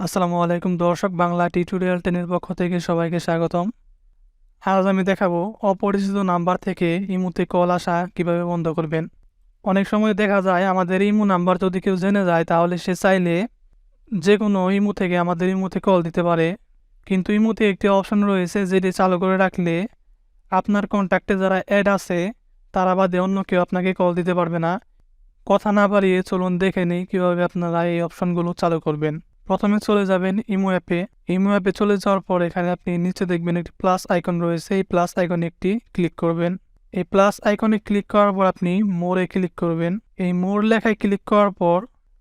আসসালামু আলাইকুম দর্শক, বাংলা টিউটোরিয়াল 10 এর পক্ষ থেকে সবাইকে স্বাগতম। আজ আমি দেখাবো অপরিচিত নাম্বার থেকে ইমোতে কল আসা কিভাবে বন্ধ করবেন। অনেক সময় দেখা যায় আমাদের ইমো নাম্বার যদি কেউ জেনে যায় তাহলে সে চাইলে যে কোনো ইমো থেকে আমাদের ইমোতে কল দিতে পারে, কিন্তু ইমোতে একটি অপশন রয়েছে যেটি চালু করে রাখলে আপনার কন্ট্যাক্টে যারা অ্যাড আছে তারা বাদে অন্য কেউ আপনাকে কল দিতে পারবে না। কথা না বাড়িয়ে চলুন দেখে নিই কীভাবে আপনারা এই অপশনগুলো চালু করবেন। প্রথমে চলে যাবেন ইমো অ্যাপে। ইমো অ্যাপে চলে যাওয়ার পর এখানে আপনি নিচে দেখবেন একটি প্লাস আইকন রয়েছে, এই প্লাস আইকনে একটি ক্লিক করবেন। এই প্লাস আইকনে ক্লিক করার পর আপনি মোরে ক্লিক করবেন। এই মোর লেখায় ক্লিক করার পর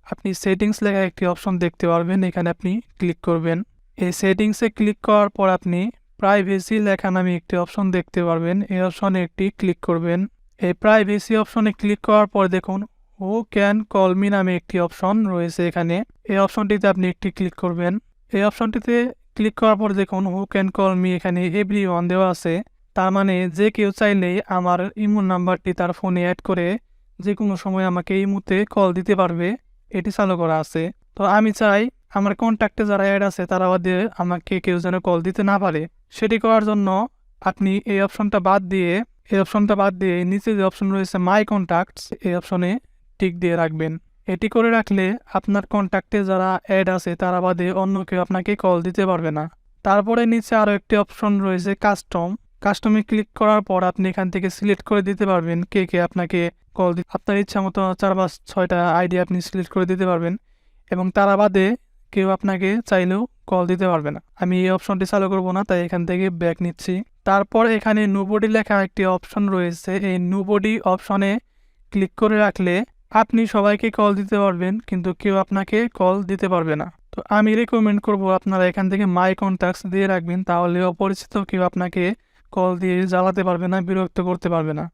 আপনি সেটিংস লেখা একটি অপশন দেখতে পারবেন, এখানে আপনি ক্লিক করবেন। এই সেটিংসে ক্লিক করার পর আপনি প্রাইভেসি লেখা নামে একটি অপশন দেখতে পারবেন, এই অপশনে একটি ক্লিক করবেন। এই প্রাইভেসি অপশনে ক্লিক করার পর দেখুন হু ক্যান কল মি নামে একটি অপশন রয়েছে এখানে, এই অপশনটিতে আপনি একটি ক্লিক করবেন। এই অপশনটিতে ক্লিক করার পর দেখুন হু ক্যান কল মি এখানে এভরিওয়ান দেওয়া আছে, তার মানে যে কেউ চাইলেই আমার ইমো নাম্বারটি তার ফোনে অ্যাড করে যে কোনো সময় আমাকে ইমোতে কল দিতে পারবে, এটি চালু করা আছে। তো আমি চাই আমার কন্ট্যাক্টে যারা অ্যাড আছে তারা বাদে আমাকে কেউ যেন কল দিতে না পারে। সেটি করার জন্য আপনি এই অপশনটা বাদ দিয়ে নিচে যে অপশন রয়েছে মাই কন্ট্যাক্টস, এই অপশনে টিক দিয়ে রাখবেন। এটি করে রাখলে আপনার কন্ট্যাক্টে যারা অ্যাড আছে তারা বাদে অন্য কেউ আপনাকে কল দিতে পারবে না। তারপরে নিচে আরও একটি অপশন রয়েছে কাস্টমে ক্লিক করার পর আপনি এখান থেকে সিলেক্ট করে দিতে পারবেন কে কে আপনাকে কল দিতে। আপনার ইচ্ছা মতো 4-5-6টা আইডি আপনি সিলেক্ট করে দিতে পারবেন এবং তারা বাদে কেউ আপনাকে চাইলেও কল দিতে পারবে না। আমি এই অপশনটি চালু করব না, তাই এখান থেকে ব্যাক নিচ্ছি। তারপর এখানে নোবডি লেখা একটি অপশন রয়েছে, এই নোবডি অপশনে ক্লিক করে রাখলে আপনি সবাইকে কল দিতে পারবেন কিন্তু কেউ আপনাকে কল দিতে পারবে না। তো আমি রেকমেন্ড করব আপনারা এখান থেকে মাই কন্ট্যাক্টস দিয়ে রাখবেন, তাহলে অপরিচিত কেউ আপনাকে কল দিয়ে জ্বালাতে পারবে না, বিরক্ত করতে পারবে না।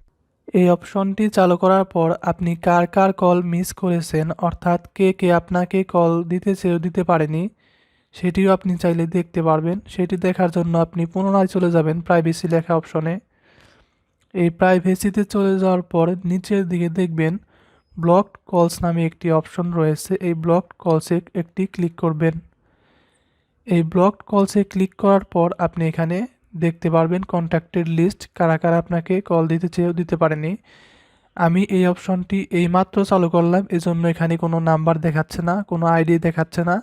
এই অপশনটি চালু করার পর আপনি কার কার কল মিস করেছেন, অর্থাৎ কে কে আপনাকে কল দিতে চেয়েও দিতে পারেনি, সেটিও আপনি চাইলে দেখতে পারবেন। সেটি দেখার জন্য আপনি পুনরায় চলে যাবেন প্রাইভেসি লেখা অপশনে। এই প্রাইভেসিতে চলে যাওয়ার পর নিচের দিকে দেখবেন ব্লকড কলস নামে একটি অপশন রয়েছে, এই ব্লকড কলসে একটি ক্লিক করবেন। এই ব্লকড কলসে ক্লিক করার পর আপনি এখানে দেখতে পারবেন কন্ট্যাক্টের লিস্ট, কারা কারা আপনাকে কল দিতে চেয়েও দিতে পারেনি। আমি এই অপশনটি এইমাত্র চালু করলাম, এজন্য এখানে কোনো নাম্বার দেখাচ্ছে না, কোনো আইডি দেখাচ্ছে না,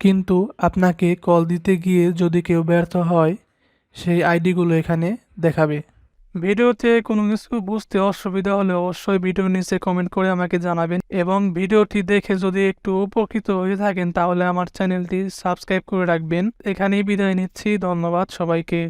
কিন্তু আপনাকে কল দিতে গিয়ে যদি কেউ ব্যর্থ হয় সেই আইডিগুলো এখানে দেখাবে। ভিডিওতে কোনো কিছু বুঝতে অসুবিধা হলে অবশ্যই ভিডিওর নিচে কমেন্ট করে আমাকে জানাবেন এবং ভিডিওটি দেখে যদি একটু উপকৃত হয়ে থাকেন তাহলে আমার চ্যানেলটি সাবস্ক্রাইব করে রাখবেন। এখানেই বিদায় নিচ্ছি, ধন্যবাদ সবাইকে।